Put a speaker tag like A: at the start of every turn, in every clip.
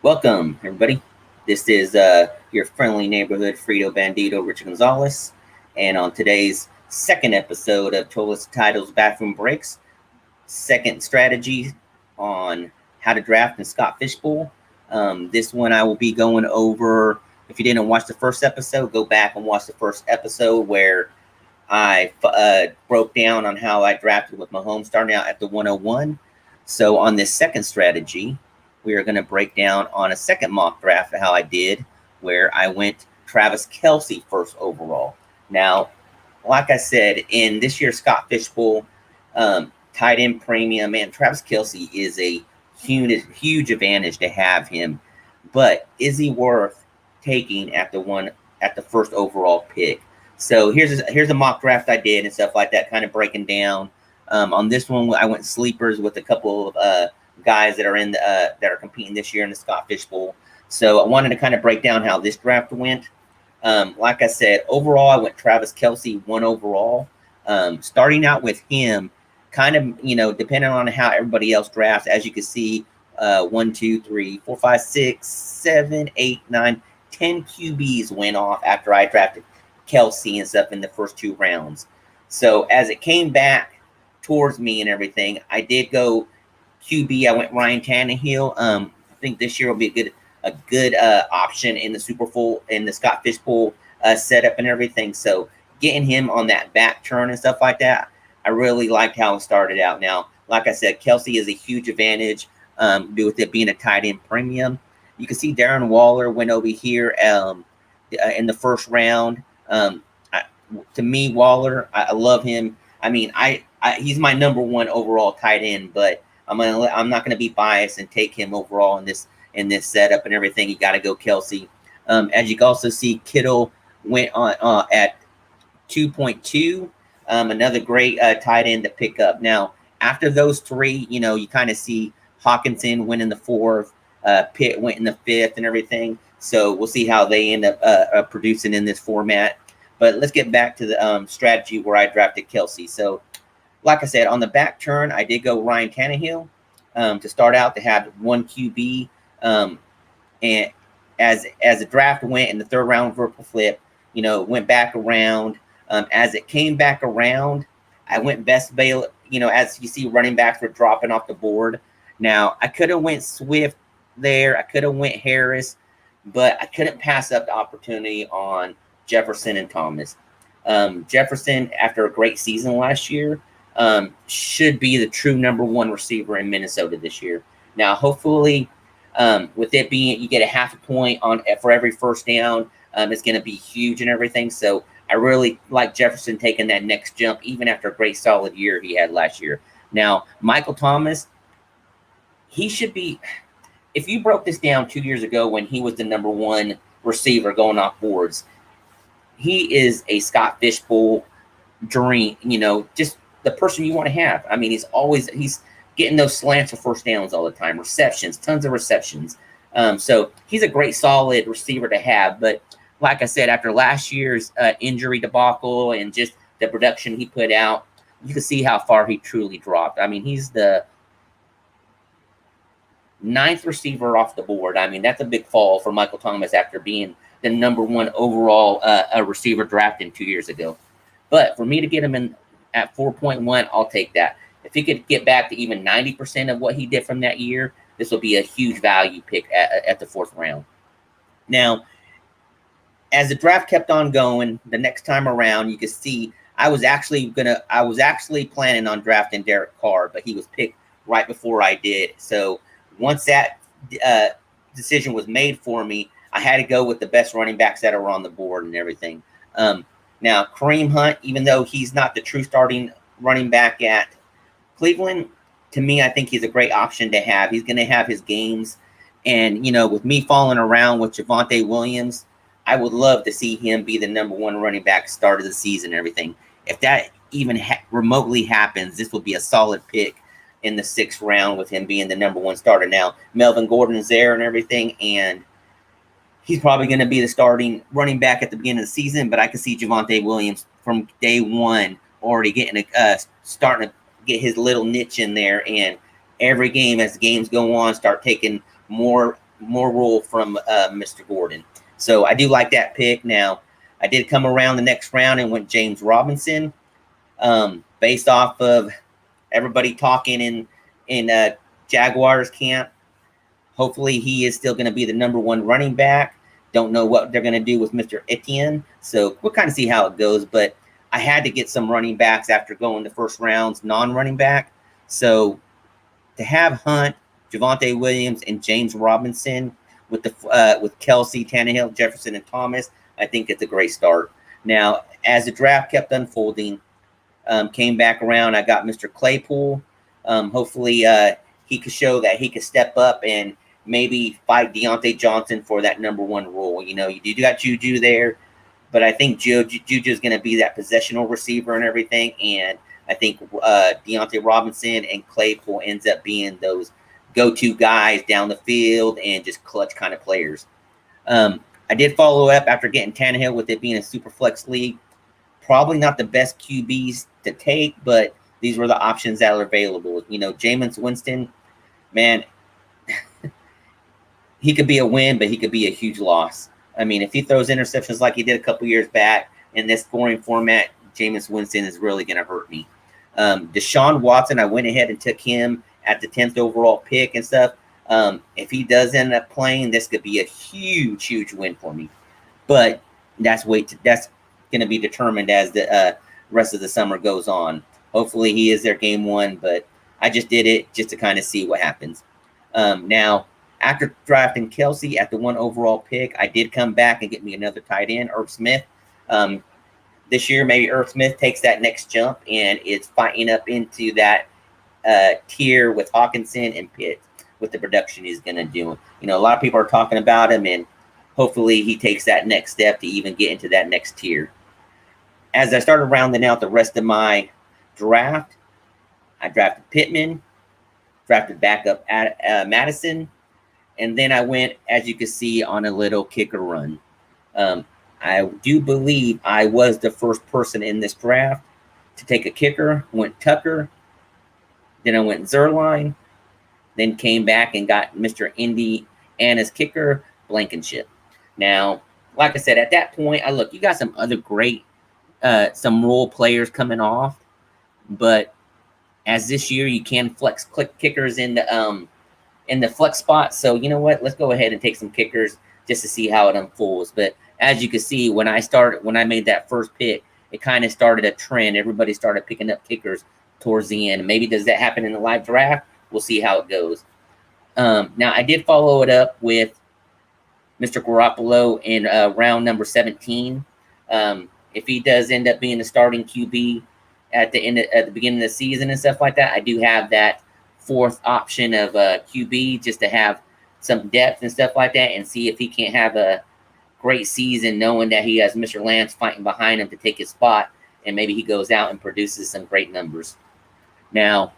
A: Welcome, everybody. This is your friendly neighborhood Frito Bandito, Richard Gonzalez. And on today's second episode of Toilets, Titles, Bathroom Breaks, second strategy on how to draft in Scott Fishbowl. This one I will be going over. If you didn't watch the first episode, go back and watch the first episode where I broke down on how I drafted with Mahomes starting out at the 101. So on this second strategy, we are going to break down on a second mock draft how I did, where I went Travis Kelce first overall. Now, like I said, in this year's Scott Fishbowl tight end premium, man, Travis Kelce is a huge advantage to have him. But is he worth taking at the first overall pick? So here's a mock draft I did and stuff like that, kind of breaking down. On this one, I went sleepers with a couple of guys that are that are competing this year in the Scott Fishbowl. So I wanted to kind of break down how this draft went. Like I said, overall, I went Travis Kelce 1 overall. Starting out with him, kind of, depending on how everybody else drafts, as you can see, 1, 2, 3, 4, 5, 6, 7, 8, 9, 10 QBs went off after I drafted Kelce and stuff in the first 2 rounds. So as it came back towards me and everything, I did go QB. I went Ryan Tannehill. I think this year will be a good option in the in the Scott Fishbowl setup and everything. So getting him on that back turn and stuff like that, I really liked how it started out. Now, like I said, Kelce is a huge advantage with it being a tight end premium. You can see Darren Waller went over here in the first round. To me, Waller, I love him. I mean, he's my number 1 overall tight end, but I'm not gonna be biased and take him overall in this setup and everything. You got to go Kelce. As you can also see, Kittle went on at 2.2. Another great tight end to pick up. Now, after those 3, you kind of see Hawkinson went in the 4th, Pitt went in the 5th, and everything. So we'll see how they end up producing in this format. But let's get back to the strategy where I drafted Kelce. So, like I said, on the back turn, I did go Ryan Tannehill to start out to have 1 QB. And as the draft went in the 3rd round vertical flip, went back around. As it came back around, I went best bail. As you see, running backs were dropping off the board. Now, I could have went Swift there. I could have went Harris, but I couldn't pass up the opportunity on Jefferson and Thomas. Jefferson, after a great season last year, should be the true number 1 receiver in Minnesota this year. Now, hopefully, with it being you get a half a point for every first down, it's going to be huge and everything. So I really like Jefferson taking that next jump, even after a great solid year he had last year. Now, Michael Thomas, he should be. If you broke this down 2 years ago when he was the number 1 receiver going off boards, he is a Scott Fishbowl dream. Just the person you want to have. I mean, he's getting those slants for first downs all the time, receptions, tons of receptions. So he's a great, solid receiver to have. But like I said, after last year's injury debacle and just the production he put out, you can see how far he truly dropped. I mean, he's the 9th receiver off the board. I mean, that's a big fall for Michael Thomas after being the number 1 overall receiver drafted 2 years ago. But for me to get him in at 4.1, I'll take that. If he could get back to even 90% of what he did from that year, this will be a huge value pick at the 4th round. Now, as the draft kept on going, the next time around, you can see I was actually planning on drafting Derek Carr, but he was picked right before I did. So once that decision was made for me, I had to go with the best running backs that are on the board and everything. Now, Kareem Hunt, even though he's not the true starting running back at Cleveland, to me, I think he's a great option to have. He's going to have his games. And, with me falling around with Javonte Williams, I would love to see him be the number 1 running back start of the season and everything. If that even remotely happens, this will be a solid pick in the 6th round with him being the number 1 starter. Now, Melvin Gordon is there and everything, and he's probably going to be the starting running back at the beginning of the season, but I can see Javonte Williams from day 1 already getting starting to get his little niche in there, and every game as the games go on, start taking more more role from Mr. Gordon. So I do like that pick. Now, I did come around the next round and went James Robinson, based off of everybody talking in Jaguars camp. Hopefully, he is still going to be the number one running back. Don't know what they're going to do with Mr. Etienne. So we'll kind of see how it goes. But I had to get some running backs after going the first rounds, non-running back. So to have Hunt, Javonte Williams, and James Robinson with Kelsey, Tannehill, Jefferson, and Thomas, I think it's a great start. Now, as the draft kept unfolding, came back around, I got Mr. Claypool. Hopefully, he could show that he could step up and maybe fight Deontay Johnson for that number one role. You know, you got Juju there, but I think Juju is going to be that possessional receiver and everything. And I think Deontay Robinson and Claypool ends up being those go-to guys down the field and just clutch kind of players. I did follow up after getting Tannehill with it being a super flex league. Probably not the best QBs to take, but these were the options that are available. You know, Jameis Winston, man, he could be a win, but he could be a huge loss. I mean, if he throws interceptions like he did a couple years back in this scoring format, Jameis Winston is really going to hurt me. Deshaun Watson, I went ahead and took him at the 10th overall pick and stuff. If he does end up playing, this could be a huge, huge win for me. But that's going to be determined as the rest of the summer goes on. Hopefully he is their game one, but I just did it just to kind of see what happens. Now, after drafting Kelsey at the 1 overall pick, I did come back and get me another tight end, Irv Smith. This year, maybe Irv Smith takes that next jump and is fighting up into that tier with Hawkinson and Pitt with the production he's going to do. You know, a lot of people are talking about him, and hopefully he takes that next step to even get into that next tier. As I started rounding out the rest of my draft, I drafted Pittman, drafted back up at Madison, and then I went, as you can see, on a little kicker run. I do believe I was the first person in this draft to take a kicker. Went Tucker, then I went Zerline, then came back and got Mr. Indiana's kicker, Blankenship. Now, like I said, at that point, you got some other great, some role players coming off, but as this year you can flex kickers in the flex spot. So you know what? Let's go ahead and take some kickers just to see how it unfolds. But as you can see, when I made that first pick, it kind of started a trend. Everybody started picking up kickers towards the end. Maybe does that happen in the live draft? We'll see how it goes. Now, I did follow it up with Mr. Garoppolo in round number 17. If he does end up being the starting QB at the beginning of the season and stuff like that, I do have that fourth option of QB just to have some depth and stuff like that and see if he can't have a great season knowing that he has Mr. Lance fighting behind him to take his spot, and maybe he goes out and produces some great numbers. Now,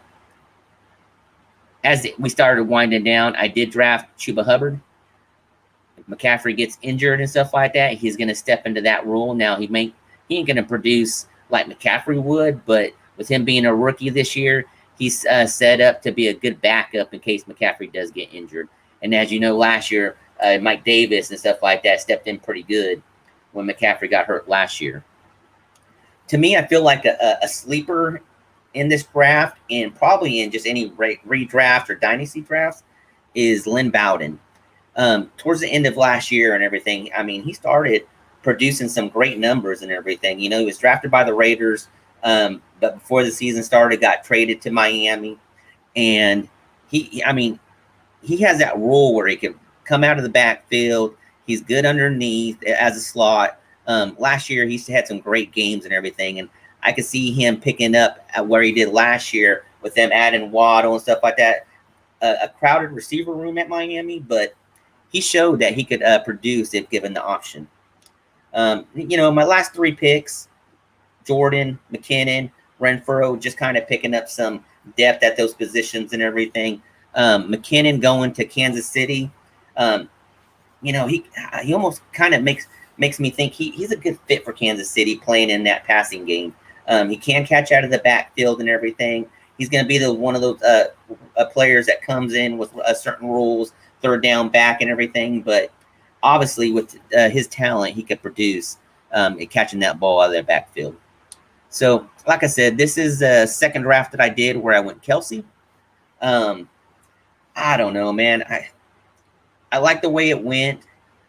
A: as we started winding down, I did draft Chuba Hubbard. If McCaffrey gets injured and stuff like that, he's going to step into that role. Now, he ain't going to produce like McCaffrey would, but with him being a rookie this year, he's set up to be a good backup in case McCaffrey does get injured. And as you know, last year, Mike Davis and stuff like that stepped in pretty good when McCaffrey got hurt last year. To me, I feel like a sleeper in this draft, and probably in just any redraft or dynasty drafts, is Lynn Bowden. Towards the end of last year and everything, I mean, he started producing some great numbers and everything. You know, he was drafted by the Raiders, but before the season started, got traded to Miami. And he has that role where he can come out of the backfield. He's good underneath as a slot. Last year, he had some great games and everything. And I could see him picking up at where he did last year with them adding Waddle and stuff like that. A crowded receiver room at Miami, but he showed that he could produce if given the option. You know, my last three picks, Jordan, McKinnon, Renfro, just kind of picking up some depth at those positions and everything. McKinnon going to Kansas City. You know, he almost kind of makes me think he's a good fit for Kansas City playing in that passing game. He can catch out of the backfield and everything. He's going to be one of those players that comes in with certain rules, third down back and everything, but obviously with his talent, he could produce catching that ball out of the backfield. So, like I said, this is the second draft that I did where I went Kelsey. I don't know, man. I like the way it went.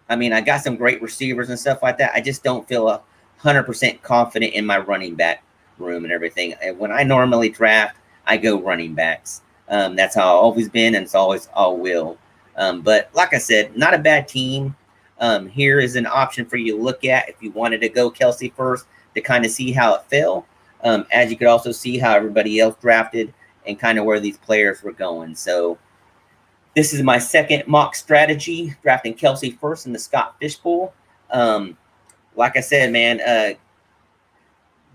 A: I mean, I got some great receivers and stuff like that. I just don't feel 100% confident in my running back room and everything. And when I normally draft, I go running backs. That's how I've always been, and it's always all will. But like I said, not a bad team. Here is an option for you to look at if you wanted to go Kelsey first to kind of see how it fell. As you could also see how everybody else drafted and kind of where these players were going. So this is my second mock strategy, drafting Kelsey first in the Scott Fishbowl. Like I said, man,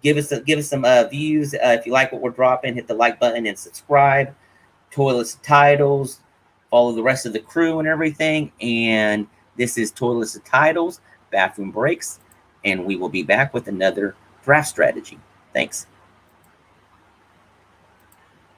A: give us some views. If you like what we're dropping, hit the like button and subscribe. Toilets Titles, follow the rest of the crew and everything. And this is Toilets Titles, Bathroom Breaks, and we will be back with another draft strategy. Thanks.